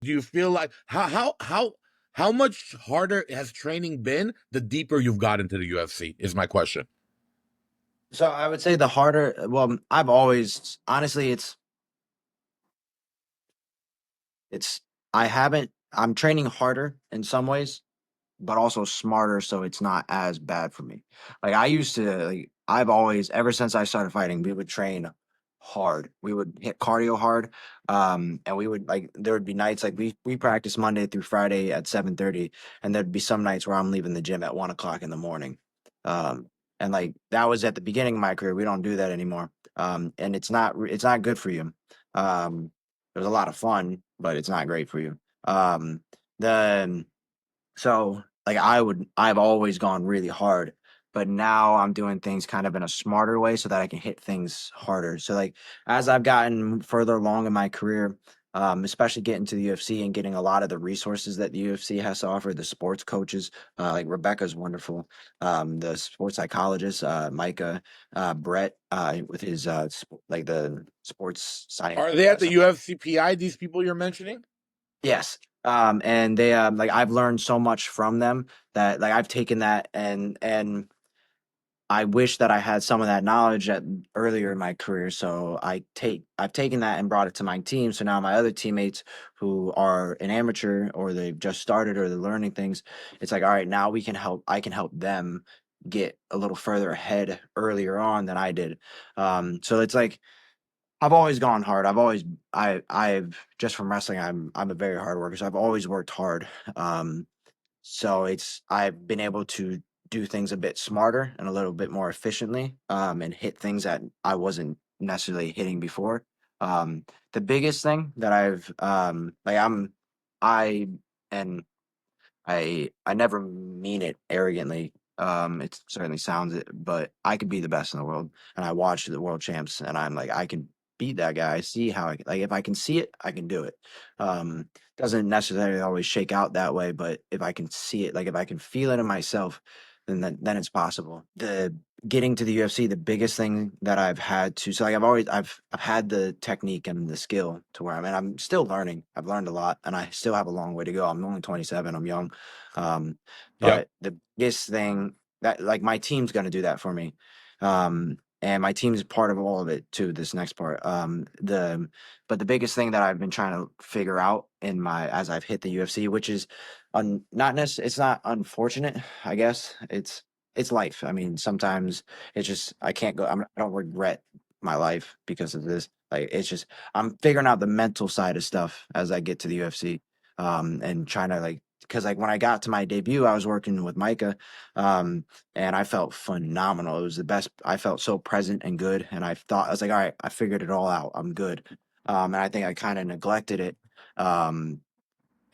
Do you feel like how much harder has training been the deeper you've got into the UFC is my question. So I would say the harder, well, I've always, honestly, it's, I'm training harder in some ways, but also smarter, so it's not as bad for me. Like I used to, like I've always, ever since I started fighting, we would train hard. We would hit cardio hard, and we would like there would be nights like we practice Monday through Friday at 7:30, and there'd be some nights where I'm leaving the gym at 1 o'clock in the morning, um, and like that was at the beginning of my career. We don't do that anymore, and it's not good for you. It was a lot of fun, but it's not great for you. The so, like, I've always gone really hard, but now I'm doing things kind of in a smarter way so that I can hit things harder. So, like, as I've gotten further along in my career, especially getting to the UFC and getting a lot of the resources that the UFC has to offer, the sports coaches, like Rebecca's wonderful, the sports psychologist, Micah, Brett, with his like the sports science. Are they at the UFC PI? These people you're mentioning? Yes. And they like I've learned so much from them that like I've taken that and I wish that I had some of that knowledge at earlier in my career. So I've taken that and brought it to my team. So now my other teammates who are an amateur or they've just started or they're learning things, it's like, all right, now I can help them get a little further ahead earlier on than I did. So it's like I've always gone hard. I've just from wrestling, I'm a very hard worker. So I've always worked hard. So I've been able to do things a bit smarter and a little bit more efficiently, and hit things that I wasn't necessarily hitting before. The biggest thing that I and I never mean it arrogantly. It certainly sounds it, but I could be the best in the world. And I watch the world champs, and I'm like, I can beat that guy. I see how like if I can see it, I can do it. Doesn't necessarily always shake out that way, but if I can see it, like if I can feel it in myself, then it's possible. The getting to the UFC, the biggest thing that I've had to so like I've had the technique and the skill to where I'm still learning. I've learned a lot and I still have a long way to go. I'm only 27, I'm young. Um, Yep. but the biggest thing that like my team's gonna do that for me. And my team's part of all of it too, this next part. But the biggest thing that I've been trying to figure out in my as I've hit the UFC, which is it's not unfortunate, I guess. It's life. I mean, sometimes it's just I can't go. I don't regret my life because of this. Like it's just I'm figuring out the mental side of stuff as I get to the UFC, and trying to like because like when I got to my debut, I was working with Micah, and I felt phenomenal. It was the best. I felt so present and good, and I was like, all right, I figured it all out. I'm good. And I think I kind of neglected it, um,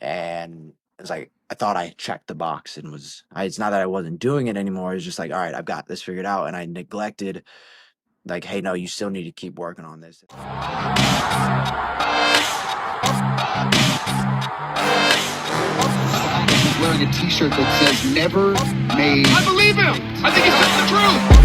and it's like I thought I checked the box and it's not that I wasn't doing it anymore. It's just like, all right, I've got this figured out. And I neglected like, hey, no, you still need to keep working on this. Wearing a t-shirt that says never made. I believe him. I think he's telling the truth.